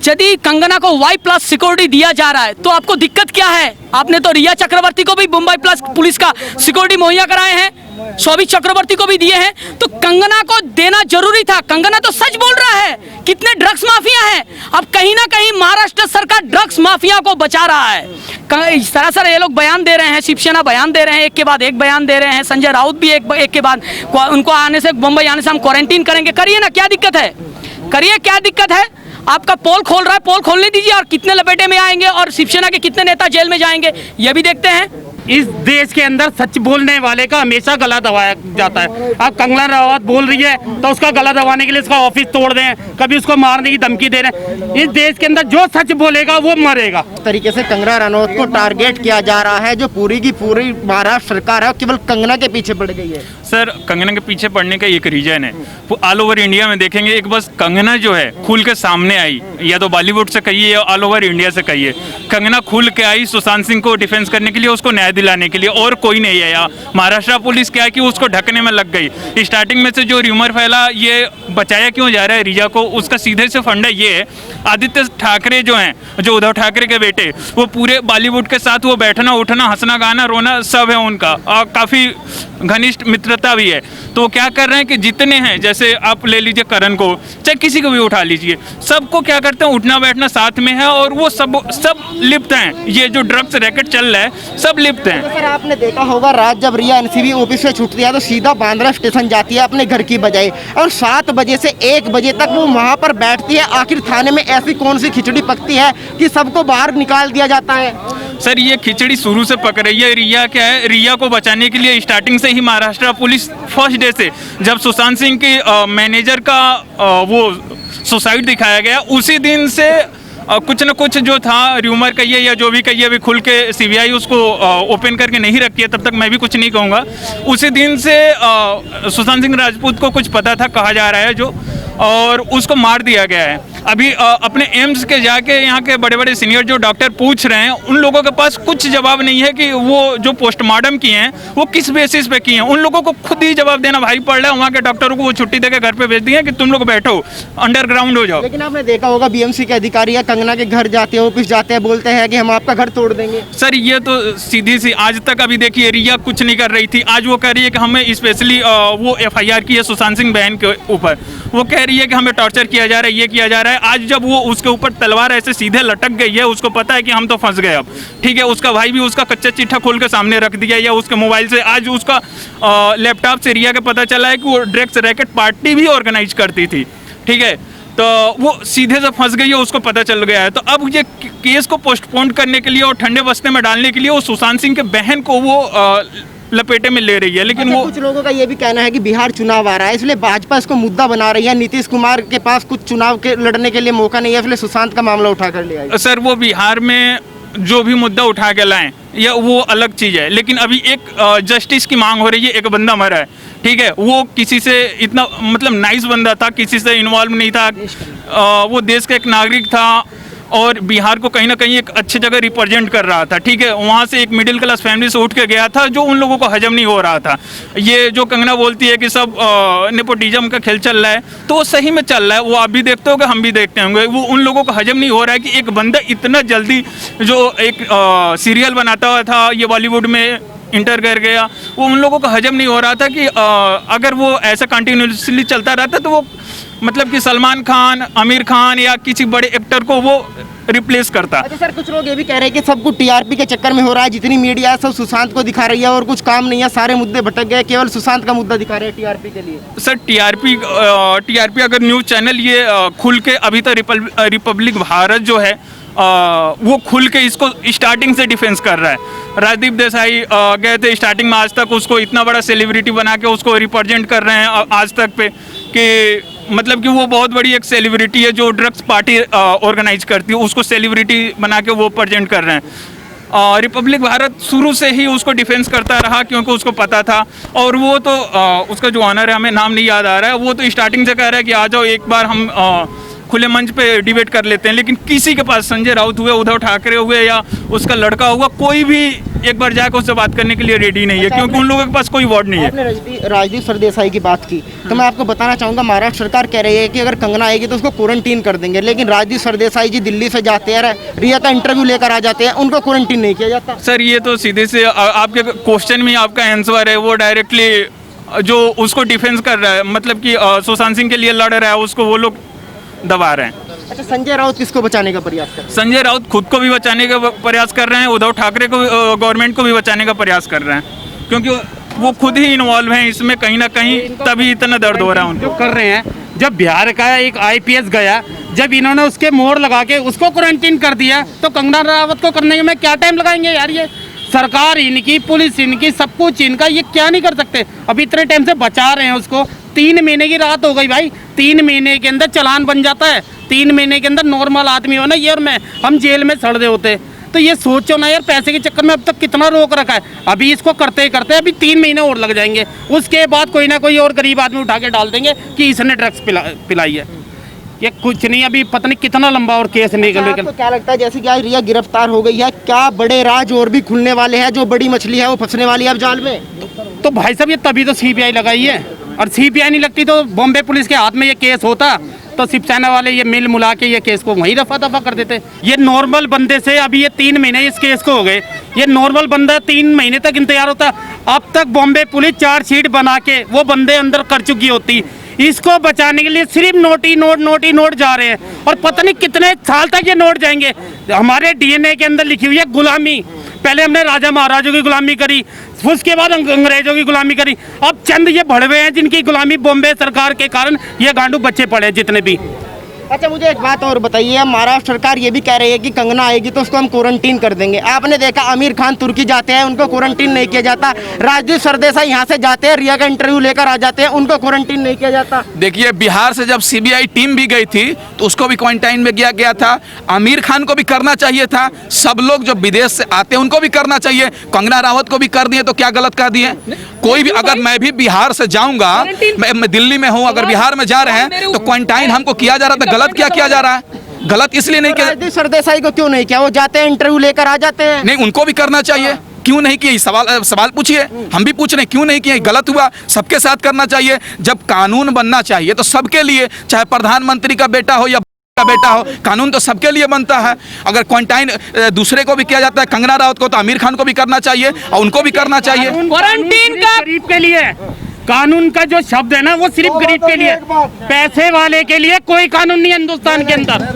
यदि कंगना को Y+ security दिया जा रहा है तो आपको दिक्कत क्या है? आपने तो रिया चक्रवर्ती को भी मुंबई प्लस पुलिस का सिक्योरिटी मुहैया कराए हैं, शोभित चक्रवर्ती को भी दिए हैं, तो कंगना को देना जरूरी था। कंगना तो सच बोल रहा है, कितने ड्रग्स माफिया हैं। अब कहीं ना कहीं महाराष्ट्र सरकार ड्रग्स माफिया को बचा रहा है। इस तरह से ये लोग बयान दे रहे हैं, शिवसेना बयान दे रहे हैं, एक के बाद एक बयान दे रहे हैं। संजय राउत भी एक के बाद, उनको आने से, मुंबई आने से हम क्वारंटीन करेंगे। करिए ना, क्या दिक्कत है? करिए, क्या दिक्कत है? आपका पोल खोल रहा है, पोल खोलने दीजिए। और कितने लपेटे में आएंगे और शिवसेना के कितने नेता जेल में जाएंगे, ये भी देखते हैं। इस देश के अंदर सच बोलने वाले का हमेशा गला दबाया जाता है। अब कंगना रनावत बोल रही है तो उसका गला दबाने के लिए उसका ऑफिस तोड़ दें, कभी उसको मारने की धमकी दे रहे हैं। इस देश के अंदर जो सच बोलेगा वो मरेगा। इस तरीके से कंगना रनावत को टारगेट किया जा रहा है, जो पूरी की पूरी महाराष्ट्र सरकार है केवल कंगना के पीछे पड़ गई है। सर, कंगना के पीछे पड़ने का एक रीजन है, वो ऑल ओवर इंडिया में देखेंगे, एक बस कंगना जो है खुल के सामने आई, या तो बॉलीवुड से कहिए या ऑल ओवर इंडिया से कहिए, कंगना खुल के आई सुशांत सिंह को डिफेंस करने के लिए, उसको न्याय दिलाने के लिए, और कोई नहीं है। या महाराष्ट्र पुलिस क्या है कि उसको ढकने में लग गई। स्टार्टिंग में से जो र्यूमर फैला, ये बचाया क्यों जा रहा है रिया को, उसका सीधे से फंडा ये है, आदित्य ठाकरे जो हैं, जो उद्धव ठाकरे के बेटे, वो पूरे बॉलीवुड के साथ वो बैठना उठना हंसना गाना रोना सब है उनका, और काफ़ी घनिष्ठ मित्रता भी है। तो वो क्या कर रहे हैं कि जितने हैं, जैसे आप ले लीजिए करण को, चाहे किसी को भी उठा लीजिए, सबको क्या करते हैं, उठना बैठना साथ में है, और वो सब लिप्त हैं। ये जो ड्रग्स रैकेट चल रहा है सब लिप्त हैं। तो सर, आपने देखा होगा रात जब रिया एनसीबी ऑफिस से छुटती है तो सीधा बांद्रा स्टेशन जाती है अपने घर की बजाय, और 7 बजे से 1 बजे तक वो वहाँ पर बैठती है। आखिर थाने में ऐसी कौन सी खिचड़ी पकती है कि सबको बाहर निकाल दिया जाता है? सर, ये खिचड़ी शुरू से पक रही है। रिया क्या है, रिया को बचाने के लिए स्टार्टिंग से ही महाराष्ट्र पुलिस फर्स्ट डे से, जब सुशांत सिंह के मैनेजर का वो सुसाइड दिखाया गया, उसी दिन से कुछ न कुछ जो था र्यूमर कहिए या जो भी कहिए, अभी खुल के सीबीआई उसको ओपन करके नहीं रखी है, तब तक मैं भी कुछ नहीं कहूँगा। उसी दिन से सुशांत सिंह राजपूत को कुछ पता था, कहा जा रहा है जो, और उसको मार दिया गया है। अभी अपने एम्स के जाके यहाँ के बड़े बड़े सीनियर जो डॉक्टर पूछ रहे हैं, उन लोगों के पास कुछ जवाब नहीं है कि वो जो पोस्टमार्टम किए हैं वो किस बेसिस पे किए हैं। उन लोगों को खुद ही जवाब देना भाई पड़ रहा है। वहाँ के डॉक्टरों को वो छुट्टी देकर घर पे भेज दिए कि तुम लोग बैठो, अंडरग्राउंड हो जाओ। लेकिन आपने देखा होगा बीएमसी के अधिकारी कंगना के घर जाते हैं, ऑफिस जाते हैं, बोलते हैं कि हम आपका घर तोड़ देंगे। सर, ये तो सीधी सी, आज तक अभी देखिए रिया कुछ नहीं कर रही थी, आज वो कह रही है कि हमें स्पेशली वो FIR की है सुशांत सिंह बहन के ऊपर, वो कह रही है कि हमें टॉर्चर किया जा रहा है, ये किया जा रहा है। आज जब वो उसके ऊपर तलवार ऐसे सीधे लटक गई है, उसको पता है कि हम तो फंस गए अब, ठीक है। उसका भाई भी उसका कच्चा चिट्ठा खोल के सामने रख दिया, या उसके मोबाइल से आज उसका लैपटॉप से रिया के पता चला है कि वो ड्रग्स रैकेट पार्टी भी ऑर्गेनाइज करती थी, ठीक है। तो वो सीधे से फंस गई है, उसको पता चल गया है। तो अब ये केस को पोस्टपोन करने के लिए और ठंडे बस्ते में डालने के लिए वो सुशांत सिंह के बहन को वो लपेटे में ले रही है। लेकिन वो कुछ लोगों का ये भी कहना है कि बिहार चुनाव आ रहा है, इसलिए भाजपा इसको मुद्दा बना रही है। नीतीश कुमार के पास कुछ चुनाव के लड़ने के लिए मौका नहीं है, इसलिए सुशांत का मामला उठा कर लिया। सर, वो बिहार में जो भी मुद्दा उठा के लाएं, या वो अलग चीज़ है, लेकिन अभी एक जस्टिस की मांग हो रही है। एक बंदा मरा है, ठीक है, वो किसी से इतना मतलब नाइस बंदा था, किसी से इन्वॉल्व नहीं था, वो देश का एक नागरिक था, और बिहार को कहीं ना कहीं एक अच्छी जगह रिप्रेजेंट कर रहा था, ठीक है। वहाँ से एक मिडिल क्लास फैमिली से उठ के गया था, जो उन लोगों को हजम नहीं हो रहा था। ये जो कंगना बोलती है कि सब नेपोटिज्म का खेल चल रहा है, तो वो सही में चल रहा है। वो आप भी देखते होंगे, हम भी देखते होंगे। वो उन लोगों को हजम नहीं हो रहा है कि एक बंदा इतना जल्दी जो एक सीरियल बनाता हुआ था, ये बॉलीवुड में इंटर कर गया। वो उन लोगों को हजम नहीं हो रहा था कि अगर वो ऐसा कंटिन्यूसली चलता रहता तो वो मतलब कि सलमान खान, आमिर खान या किसी बड़े एक्टर को वो रिप्लेस करता। अच्छा सर, कुछ लोग ये भी कह रहे हैं कि सब कुछ टीआरपी के चक्कर में हो रहा है, जितनी मीडिया है सब सुशांत को दिखा रही है और कुछ काम नहीं है, सारे मुद्दे भटक गए, केवल सुशांत का मुद्दा दिखा रहे हैं टीआरपी के लिए। सर, टीआरपी अगर न्यूज़ चैनल ये खुल के अभी तक रिपब्लिक भारत जो है वो खुल के इसको स्टार्टिंग से डिफेंस कर रहा है। राजदीप देसाई गए थे स्टार्टिंग में, आज तक उसको इतना बड़ा सेलिब्रिटी बना के उसको रिप्रेजेंट कर रहे हैं आज तक पे, कि मतलब कि वो बहुत बड़ी एक सेलिब्रिटी है जो ड्रग्स पार्टी ऑर्गेनाइज करती है, उसको सेलिब्रिटी बना के वो प्रेजेंट कर रहे हैं। रिपब्लिक भारत शुरू से ही उसको डिफेंस करता रहा, क्योंकि उसको पता था। और वो तो उसका जो ऑनर है, हमें नाम नहीं याद आ रहा है, वो तो स्टार्टिंग से कह रहा है कि आ जाओ एक बार हम खुले मंच पे डिबेट कर लेते हैं। लेकिन किसी के पास, संजय राउत हुए, उद्धव ठाकरे हुए, या उसका लड़का हुआ, कोई भी एक बार जाकर उससे बात करने के लिए रेडी नहीं है, क्योंकि उन लोगों के पास कोई वर्ड नहीं है। आपने राजदीप सरदेसाई की बात की, तो मैं आपको बताना चाहूँगा महाराष्ट्र सरकार कह रही है कि अगर कंगना आएगी तो उसको क्वारंटीन कर देंगे, लेकिन राजदीप सरदेसाई जी दिल्ली से जाते हैं, रिया का इंटरव्यू लेकर आ जाते हैं, उनको क्वारंटीन नहीं किया जाता। सर ये तो सीधे से आपके क्वेश्चन में आपका आंसर है, वो डायरेक्टली जो उसको डिफेंस कर रहा है, मतलब कि सुशांत सिंह के लिए लड़ रहा है, उसको वो लोग दबा रहे हैं। अच्छा, संजय राउत किसको बचाने का प्रयास कर रहे हैं? संजय राउत खुद को भी बचाने का प्रयास कर रहे हैं, उद्धव ठाकरे को गवर्नमेंट को भी बचाने का प्रयास कर रहे हैं, क्योंकि वो खुद ही इन्वॉल्व हैं इसमें कहीं ना कहीं, तभी इतना दर्द हो रहा है उनको। जो कर रहे हैं, जब बिहार का एक आईपीएस गया, जब इन्होंने उसके मोहर लगा के उसको क्वारंटीन कर दिया, तो कंगना रावत को करने में क्या टाइम लगाएंगे यार? ये सरकार इनकी, पुलिस इनकी, सब कुछ इनका, ये क्या नहीं कर सकते? अभी इतने टाइम से बचा रहे हैं उसको। 3 महीने की रात हो गई भाई, 3 महीने के अंदर चालान बन जाता है, 3 महीने के अंदर नॉर्मल आदमी हो ना ये और मैं, हम जेल में सड़ रहे होते। तो ये सोचो ना यार, पैसे के चक्कर में अब तक कितना रोक रखा है। अभी इसको करते करते अभी 3 महीने और लग जाएंगे, उसके बाद कोई ना कोई और गरीब आदमी उठा के डाल देंगे कि इसने ड्रग्स पिलाई है। ये कुछ नहीं, अभी पता नहीं कितना लंबा और केस निकल। आपको क्या लगता है, जैसे कि आज रिया गिरफ्तार हो गई है, क्या बड़े राज और भी खुलने वाले हैं? जो बड़ी मछली है वो फंसने वाली है अब जाल में। तो भाई साहब, ये तभी तो सीबीआई लगाई है, और सीबीआई नहीं लगती तो बॉम्बे पुलिस के हाथ में ये केस होता, तो शिवसेना वाले ये मिल मुला के ये केस को वहीं रफा दफा कर देते। ये नॉर्मल बंदे से अभी ये 3 महीने इस केस को हो गए, ये नॉर्मल बंदा 3 महीने तक इंतजार होता। अब तक बॉम्बे पुलिस चार्जशीट बना के वो बंदे अंदर कर चुकी होती। इसको बचाने के लिए सिर्फ नोट ही नोट जा रहे हैं, और पता नहीं कितने साल तक ये नोट जाएंगे। हमारे डीएनए के अंदर लिखी हुई है गुलामी। पहले हमने राजा महाराजों की गुलामी करी, उसके बाद अंग्रेजों की गुलामी करी, अब चंद ये भड़वे हैं जिनकी गुलामी बॉम्बे सरकार के कारण ये गांडू बच्चे पड़े जितने भी। अच्छा, मुझे एक बात और बताइए, महाराष्ट्र सरकार ये भी कह रही है कि कंगना आएगी तो उसको हम क्वारंटीन कर देंगे। आपने देखा आमिर खान तुर्की जाते हैं, उनको क्वारंटीन नहीं किया जाता। राजदीप सरदेसाई यहाँ से जाते हैं, रिया का इंटरव्यू लेकर आ जाते हैं, उनको क्वारंटीन नहीं किया जाता। देखिए, बिहार से जब सीबीआई टीम भी गई थी तो उसको भी क्वारंटाइन में किया गया था। आमिर खान को भी करना चाहिए था, सब लोग जो विदेश से आते हैं उनको भी करना चाहिए। कंगना रावत को भी कर दिए, तो क्या गलत कर दिए? कोई भी, अगर मैं भी बिहार से जाऊंगा, मैं दिल्ली में हूँ, अगर बिहार में जा रहे हैं तो क्वारंटाइन हमको किया जा रहा था। गलत क्या किया जा रहा है? गलत इसलिए नहीं किया। राजदीप सरदेसाई को क्यों नहीं किया? वो जाते हैं, इंटरव्यू लेकर आ जाते हैं। नहीं, उनको भी करना चाहिए। क्यों नहीं किया? सवाल पूछिए, हम भी पूछ रहे हैं क्यों नहीं किया? गलत हुआ, सबके साथ करना चाहिए। जब कानून बनना चाहिए तो सबके लिए, चाहे प्रधानमंत्री का बेटा हो या का बेटा हो, कानून तो सबके लिए बनता है। अगर क्वारंटाइन दूसरे को भी किया जाता है, कंगना रावत को, तो आमिर खान को भी करना चाहिए और उनको भी करना चाहिए। क्वारंटीन का गरीब के लिए, कानून का जो शब्द है ना वो सिर्फ गरीब के लिए, पैसे वाले के लिए कोई कानून नहीं है हिंदुस्तान के अंदर।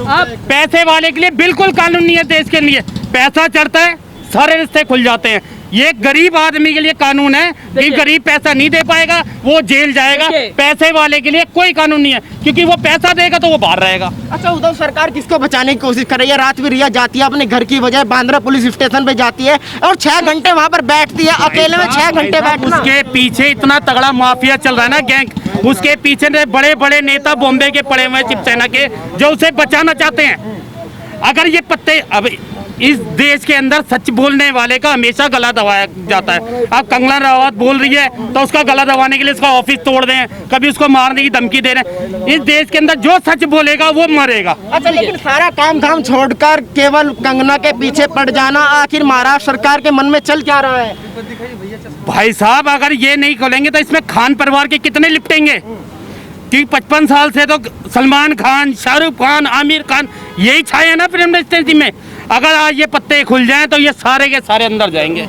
पैसे वाले के लिए बिल्कुल कानून नहीं है देश के लिए। पैसा चढ़ता है, सारे रिश्ते खुल जाते हैं। ये गरीब आदमी के लिए कानून है कि गरीब पैसा नहीं दे पाएगा, वो जेल जाएगा। पैसे वाले के लिए कोई कानून नहीं है, क्योंकि वो पैसा देगा तो वो बाहर रहेगा। अच्छा, उद्धव सरकार किसको बचाने की कोशिश कर रही है? रात में रिया जाती है अपने घर की बजाय बांद्रा पुलिस स्टेशन पे जाती है और 6 घंटे वहाँ पर बैठती है, अकेले में 6 घंटे बैठना। उसके पीछे इतना तगड़ा माफिया चल रहा है ना, गैंग। उसके पीछे बड़े बड़े नेता बॉम्बे के पड़े हुए शिवसेना के, जो उसे बचाना चाहते हैं। अगर ये पत्ते, अब इस देश के अंदर सच बोलने वाले का हमेशा गला दबाया जाता है। अब कंगना रावत बोल रही है तो उसका गला दबाने के लिए उसका ऑफिस तोड़ दें, कभी उसको मारने की धमकी दे रहे हैं। इस देश के अंदर जो सच बोलेगा वो मरेगा। अच्छा, लेकिन सारा काम धाम छोड़कर केवल कंगना के पीछे पड़ जाना, आखिर महाराष्ट्र सरकार के मन में चल क्या रहा है? भाई साहब, अगर ये नहीं खोलेंगे तो इसमें खान परिवार के कितने लिपटेंगे? कि 55 साल से तो सलमान खान, शाहरुख खान, आमिर खान यही छाए हैं ना फिल्म इंडस्ट्री में। अगर आज ये पत्ते खुल जाएं तो ये सारे के सारे अंदर जाएंगे।